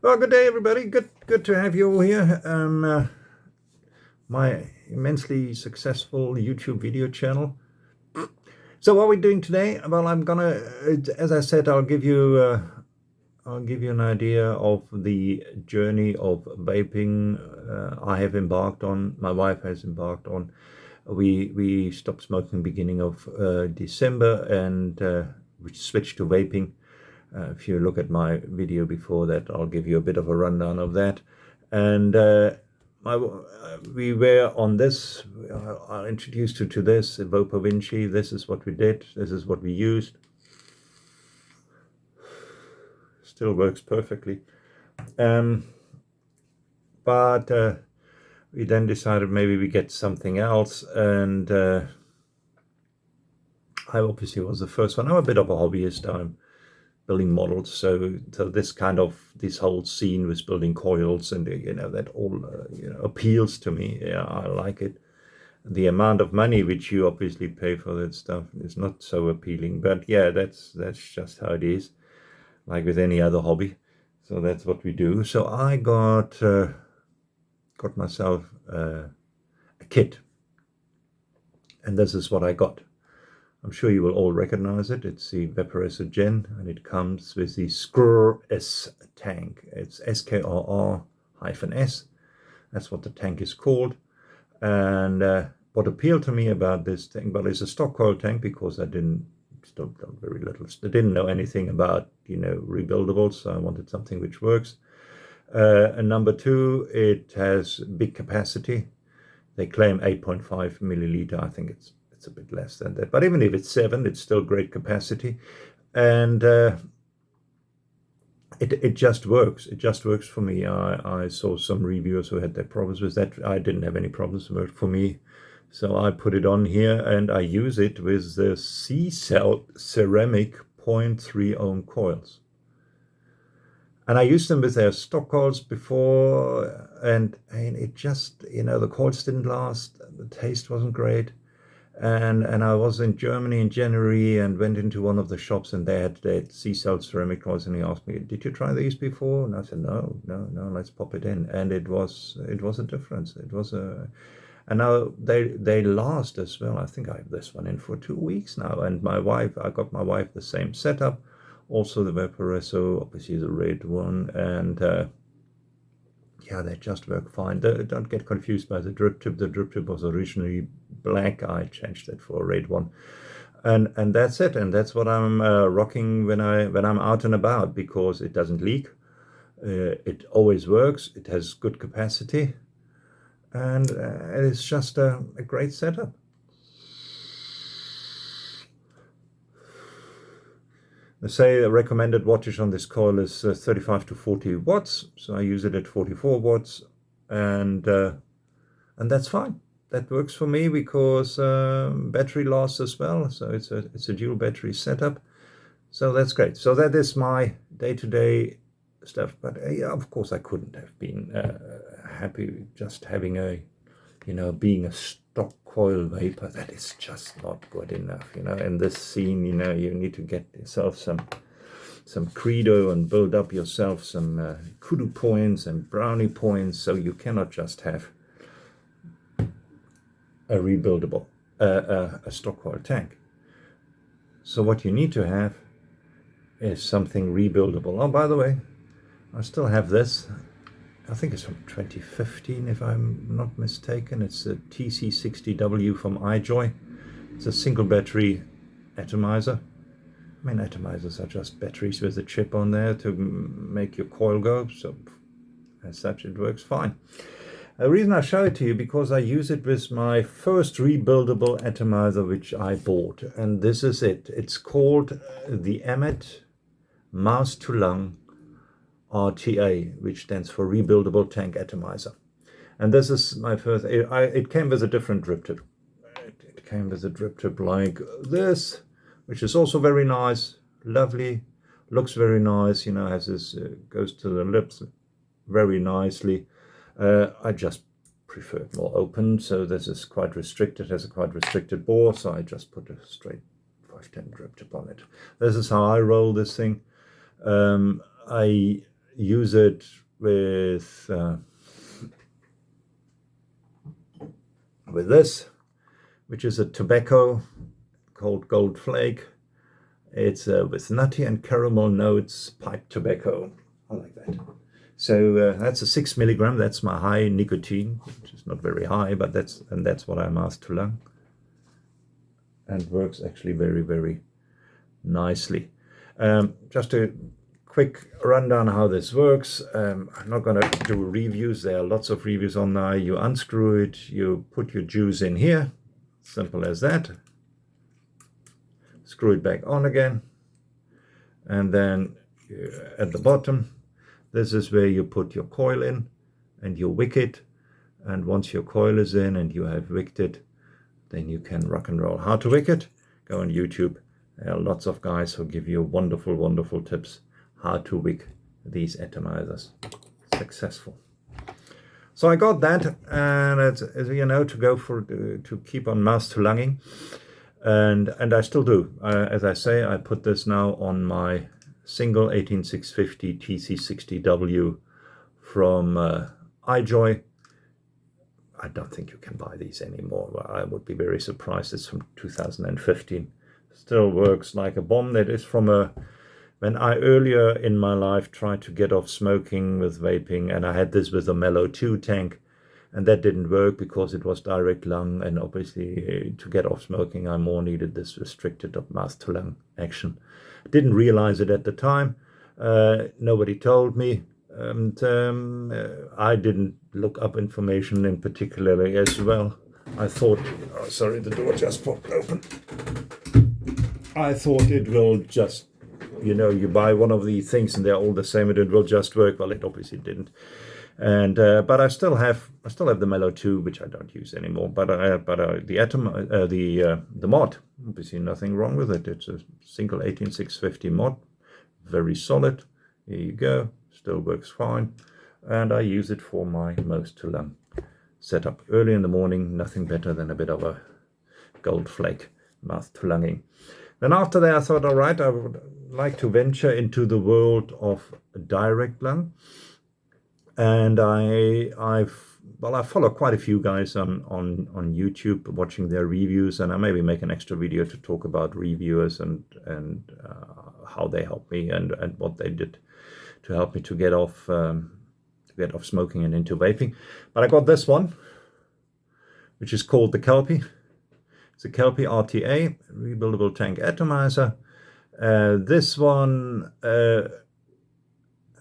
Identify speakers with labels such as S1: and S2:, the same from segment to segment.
S1: Well, good day, everybody. Good to have you all here. My immensely successful YouTube video channel. So, what we're doing today? Well, I'm gonna, as I said, I'll give you an idea of the journey of vaping I have embarked on. My wife has embarked on. We stopped smoking beginning of December, and we switched to vaping. If you look at my video before that, I'll give you a bit of a rundown of that. And we were on this. I introduced you to this, Vaping Journey. This is what we did. This is what we used. Still works perfectly. But we then decided maybe we get something else. And I obviously was the first one. I'm a bit of a hobbyist. I'm building models, so this whole scene with building coils and that all appeals to me. Yeah, I like it. The amount of money which you obviously pay for that stuff is not so appealing, but yeah, that's just how it is, like with any other hobby. So that's what we do. So I got myself a kit, and this is what I got. I'm sure you will all recognize it. It's the Vaporizer Gen, and it comes with the Skrr-S tank. It's SKRR-S. That's what the tank is called. And what appealed to me about this thing, well, it's a stock coil tank because I didn't know anything about rebuildables, so I wanted something which works. And number two, it has big capacity. They claim 8.5 milliliter. I think it's a bit less than that, but even if it's 7, it's still great capacity. And it just works. It just works for me. I saw some reviewers who had their problems with that. I didn't have any problems. It worked for me. So I put it on here and I use it with the C-Cell ceramic 0.3 ohm coils. And I used them with their stock coils before, and it just, the coils didn't last. The taste wasn't great. And I was in Germany in January and went into one of the shops, and they had C-Cell ceramic coils, and he asked me, "Did you try these before?" And I said, "No, let's pop it in." And it was a difference. And now they last as well. I think I have this one in for 2 weeks now. And I got my wife the same setup, also the Vaporesso, obviously the red one, and yeah, they just work fine. Don't get confused by the drip tip. The drip tip was originally black. I changed it for a red one, and that's it. And that's what I'm rocking when I'm out and about, because it doesn't leak. It always works. It has good capacity, and it's just a great setup. They say the recommended wattage on this coil is 35 to 40 watts, so I use it at 44 watts, and that's fine. That works for me because battery lasts as well, so it's a dual battery setup, so that's great. So that is my day-to-day stuff. But yeah, of course I couldn't have been happy just having being a stock coil vapor. That is just not good enough. In this scene, you need to get yourself some credo and build up yourself some kudu points and brownie points. So you cannot just have a rebuildable, a stock coil tank. So what you need to have is something rebuildable. Oh, by the way, I still have this. I think it's from 2015, if I'm not mistaken. It's a TC60W from iJoy. It's a single battery atomizer. I mean, atomizers are just batteries with a chip on there to make your coil go. So as such, it works fine. The reason I show it to you, because I use it with my first rebuildable atomizer which I bought. And this is it. It's called the Emmet Mouse to Lung RTA, which stands for Rebuildable Tank Atomizer. And this is my first. It came with a different drip tip. It came with a drip tip like this, which is also very nice, lovely, looks very nice. Has this goes to the lips very nicely. I just prefer it more open, so this is quite restricted. Has a quite restricted bore, so I just put a straight 510 drip tip on it. This is how I roll this thing. use it with this, which is a tobacco called Gold Flake. It's with nutty and caramel notes, pipe tobacco. I like that. So that's a 6 milligram. That's my high nicotine, which is not very high, but that's what I mask to lung, and works actually very, very nicely. Just a quick rundown how this works. I'm not going to do reviews. There are lots of reviews on there. You unscrew it, you put your juice in here, simple as that. Screw it back on again, and then at the bottom, this is where you put your coil in and you wick it. And once your coil is in and you have wicked it, then you can rock and roll. How to wick it? Go on YouTube. There are lots of guys who give you wonderful, wonderful tips how to wick these atomizers. Successful. So I got that, and it's, as you know, to go for to keep on mouse to lunging, and I still do. As I say, I put this now on my single 18650 TC60W from iJoy. I don't think you can buy these anymore. I would be very surprised. It's from 2015. Still works like a bomb. That is from when I earlier in my life tried to get off smoking with vaping, and I had this with a Mellow 2 tank, and that didn't work because it was direct lung, and obviously to get off smoking I more needed this restricted mask to lung action. Didn't realize it at the time. Nobody told me, and I didn't look up information in particularly as well. I thought, oh, sorry, the door just popped open. I thought it will just, you know, you buy one of these things and they're all the same and it will just work. Well, it obviously didn't. And but I still have the Mellow 2, which I don't use anymore. But the mod, obviously nothing wrong with it. It's a single 18650 mod, very solid. Here you go, still works fine, and I use it for my most to lung setup. Early in the morning, nothing better than a bit of a Gold Flake mouth to lunging. Then after that, I thought, all right, I would like to venture into the world of direct lung. And I follow quite a few guys on YouTube, watching their reviews, and I maybe make an extra video to talk about reviewers and how they helped me and what they did to help me to get off smoking and into vaping. But I got this one, which is called the Kelpie. It's a Kelpie RTA, rebuildable tank atomizer. This one, I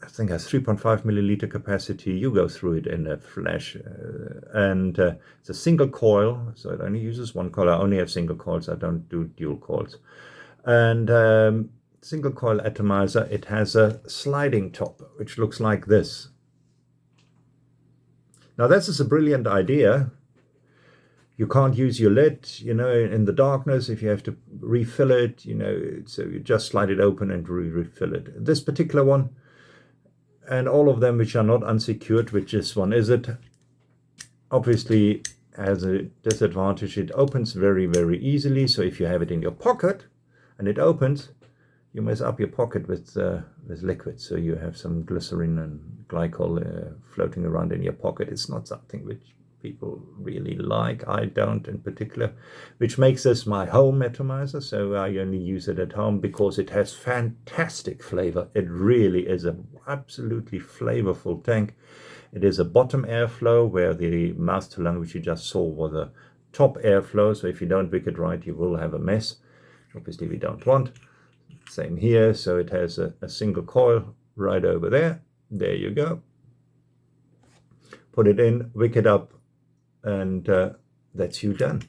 S1: think, has 3.5 milliliter capacity. You go through it in a flash. And it's a single coil, so it only uses one coil. I only have single coils. I don't do dual coils. And single coil atomizer, it has a sliding top, which looks like this. Now, this is a brilliant idea. You can't use your lid, you know, in the darkness if you have to refill it, you know, so you just slide it open and refill it. This particular one, and all of them which are not unsecured, which this one is, it obviously has a disadvantage. It opens very, very easily. So if you have it in your pocket and it opens, you mess up your pocket with liquid. So you have some glycerin and glycol floating around in your pocket. It's not something which people really like. I don't in particular, which makes this my home atomizer. So I only use it at home because it has fantastic flavor. It really is an absolutely flavorful tank. It is a bottom airflow, where the mouth to lung, which you just saw, was a top airflow. So if you don't wick it right, you will have a mess. Obviously we don't want. Same here. So it has a single coil right over there. There you go. Put it in, wick it up, and that's you done.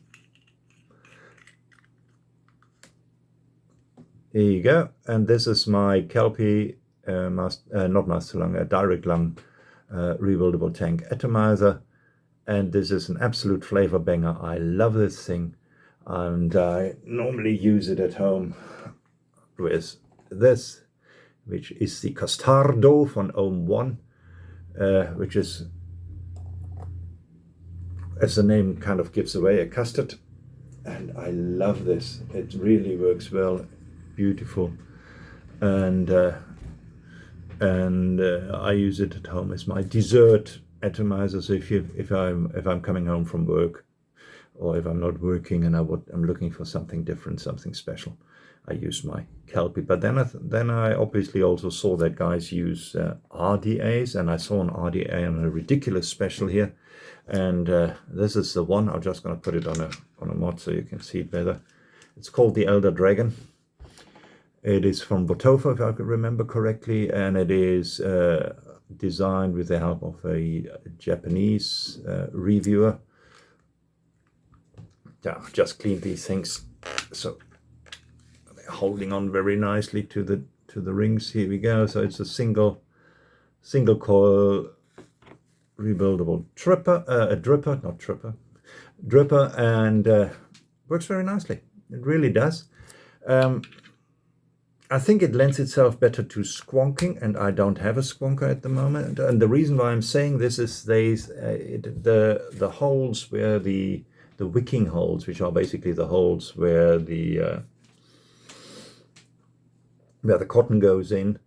S1: Here you go. And this is my Kelpie, not master lung, a direct lung rebuildable tank atomizer. And this is an absolute flavor banger. I love this thing. And I normally use it at home with this, which is the Costardo from Ohm 1, which is, as the name kind of gives away, a custard. And I love this. It really works well, beautiful. And and I use it at home as my dessert atomizer. So if I'm coming home from work, or if I'm not working and I'm looking for something different, something special, I use my Kelpie. But then I obviously also saw that guys use RDAs, and I saw an RDA on a ridiculous special here, and this is the one. I'm just going to put it on a mod so you can see it better. It's called the Elder Dragon. It is from Vaping, if I could remember correctly, and it is designed with the help of a Japanese reviewer. Yeah, just cleaned these things, so they're holding on very nicely to the rings. Here we go. So it's a single coil rebuildable dripper, and works very nicely. It really does. I think it lends itself better to squonking, and I don't have a squonker at the moment. And the reason why I'm saying this is the holes where the wicking holes, which are basically the holes where the cotton goes in,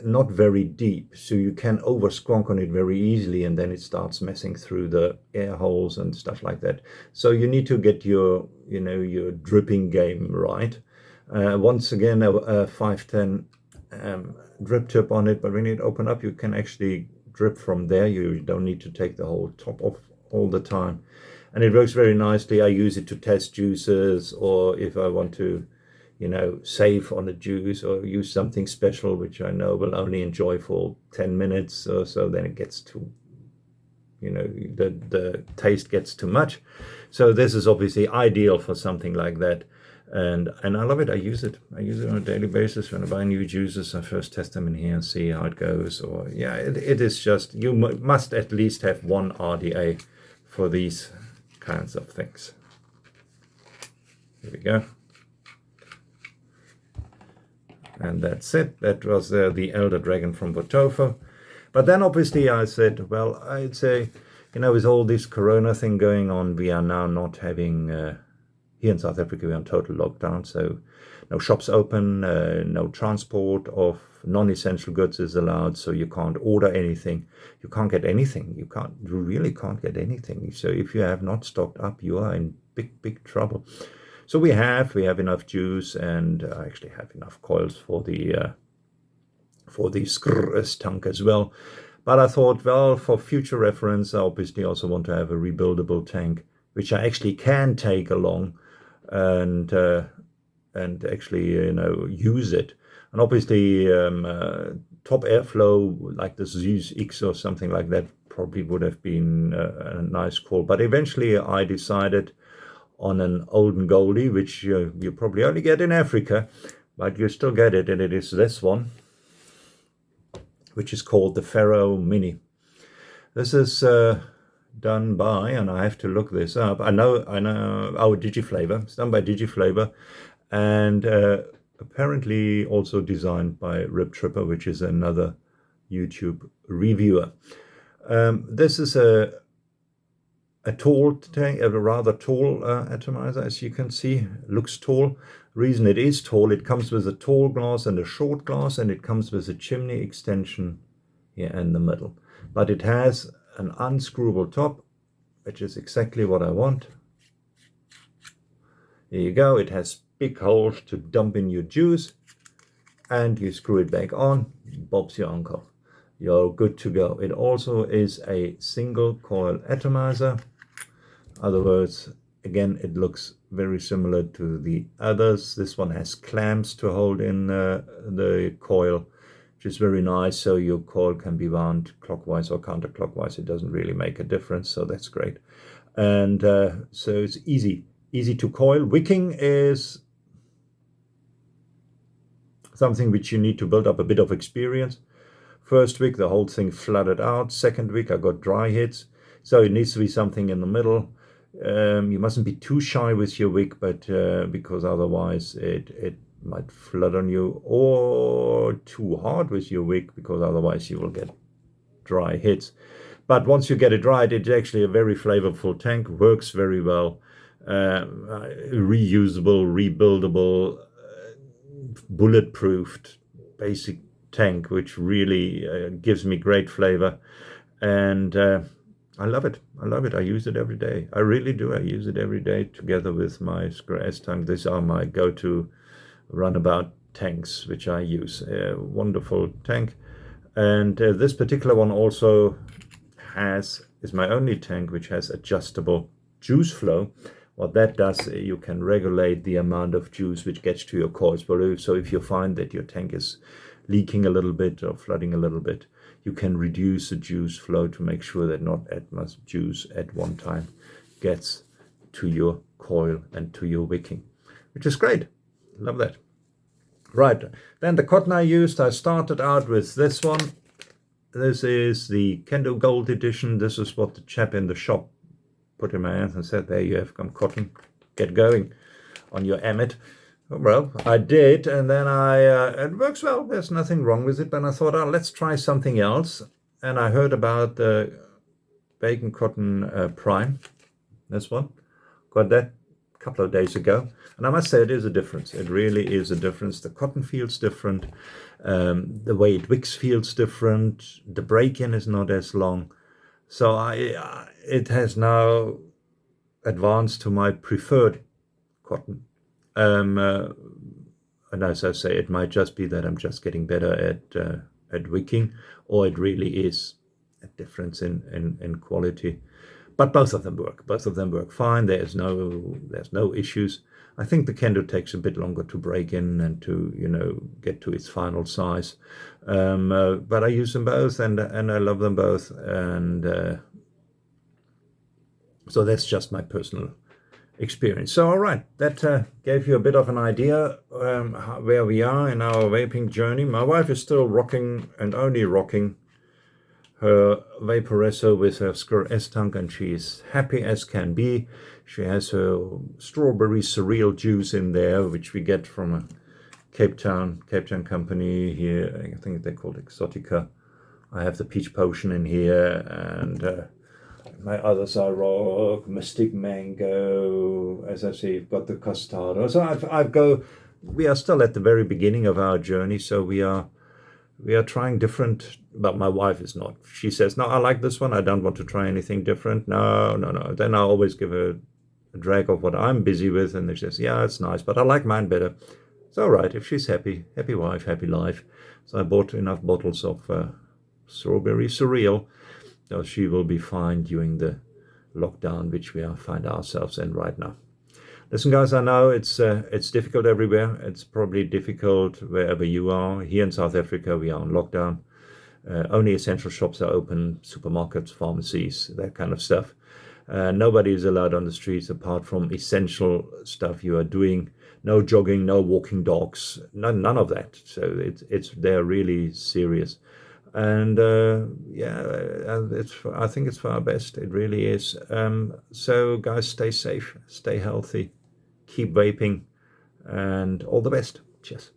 S1: not very deep, so you can over squonk on it very easily, and then it starts messing through the air holes and stuff like that. So you need to get your dripping game right. Once again, a 510 drip tip on it, but when it open up, you can actually drip from there. You don't need to take the whole top off all the time, and it works very nicely. I use it to test juices, or if I want to save on a juice or use something special which I know will only enjoy for 10 minutes or so, then it gets too, the taste gets too much. So this is obviously ideal for something like that. And I love it. I use it on a daily basis. When I buy new juices, I first test them in here and see how it goes. Or yeah, it is just, you must at least have one RDA for these kinds of things. Here we go. And that's it. That was the Elder Dragon from Vaping. But then obviously I said, well, I'd say, with all this Corona thing going on, we are now not having, here in South Africa, we're on total lockdown. So no shops open, no transport of non-essential goods is allowed. So you can't order anything. You can't get anything. You really can't get anything. So if you have not stocked up, you are in big, big trouble. So we have enough juice, and I actually have enough coils for the Skrr's tank as well. But I thought, well, for future reference, I obviously also want to have a rebuildable tank, which I actually can take along and actually use it. And obviously top airflow like the Zeus X or something like that probably would have been a nice call. But eventually I decided on an olden goldie, which you probably only get in Africa, but you still get it, and it is this one, which is called the Pharaoh Mini. This is done by, and I have to look this up, I know our Digiflavor. It's done by Digiflavor, and apparently also designed by Rip Tripper, which is another YouTube reviewer. This is a tall tank, a rather tall atomizer, as you can see. Looks tall. Reason it is tall, it comes with a tall glass and a short glass, and it comes with a chimney extension here in the middle. But it has an unscrewable top, which is exactly what I want. There you go. It has big holes to dump in your juice, and you screw it back on. Bob's your uncle. You're good to go. It also is a single coil atomizer. In other words, again, it looks very similar to the others. This one has clamps to hold in the coil, which is very nice. So your coil can be wound clockwise or counterclockwise. It doesn't really make a difference. So that's great. And so it's easy to coil. Wicking is something which you need to build up a bit of experience. First wick, the whole thing flooded out. Second wick, I got dry hits. So it needs to be something in the middle. You mustn't be too shy with your wick, but because otherwise it might flood on you, or too hard with your wick, because otherwise you will get dry hits. But once you get it right, it's actually a very flavorful tank. Works very well. Reusable, rebuildable, bulletproofed, basic tank, which really gives me great flavor. And I love it. I love it. I use it every day. I really do. I use it every day together with my Scratch tank. These are my go-to runabout tanks, which I use. A wonderful tank. And this particular one also is my only tank which has adjustable juice flow. What that does, you can regulate the amount of juice which gets to your coils below. So if you find that your tank is leaking a little bit or flooding a little bit, you can reduce the juice flow to make sure that not as much juice at one time gets to your coil and to your wicking, which is great. Love that. Right, then the cotton I used, I started out with this one. This is the Kendo Gold Edition. This is what the chap in the shop put in my hands and said, there you have some cotton, get going on your Emmet. Well, I did, and then it works well, there's nothing wrong with it, but I thought, oh, let's try something else. And I heard about the Bacon Cotton Prime, this one. Got that a couple of days ago, and I must say it is a difference. It really is a difference. The cotton feels different, the way it wicks feels different, the break-in is not as long. So it has now advanced to my preferred cotton. And as I say, it might just be that I'm just getting better at wicking, or it really is a difference in quality. But both of them work. Both of them work fine. There's no issues. I think the Kendo takes a bit longer to break in and to get to its final size. But I use them both, and I love them both. And so that's just my personal experience. So all right, that gave you a bit of an idea where we are in our vaping journey. My wife is still rocking and only rocking her Vaporesso with her Skur S tank, and she's happy as can be. She has her strawberry cereal juice in there, which we get from a Cape Town company here. I think they're called Exotica. I have the peach potion in here, and my others are rock, mystic mango. As I say, you've got the custard. So we are still at the very beginning of our journey, so we are trying different, but my wife is not. She says, no, I like this one. I don't want to try anything different. No. Then I always give her a drag of what I'm busy with, and she says, yeah, it's nice, but I like mine better. It's all right. If she's happy, happy wife, happy life. So I bought enough bottles of strawberry cereal, so she will be fine during the lockdown, which we find ourselves in right now. Listen, guys, I know it's difficult everywhere. It's probably difficult wherever you are. Here in South Africa, we are on lockdown. Only essential shops are open, supermarkets, pharmacies, that kind of stuff. Nobody is allowed on the streets apart from essential stuff you are doing. No jogging, no walking dogs, none of that. So they're really serious. And I think it's for our best. It really is. So guys, stay safe, stay healthy, keep vaping, and all the best. Cheers.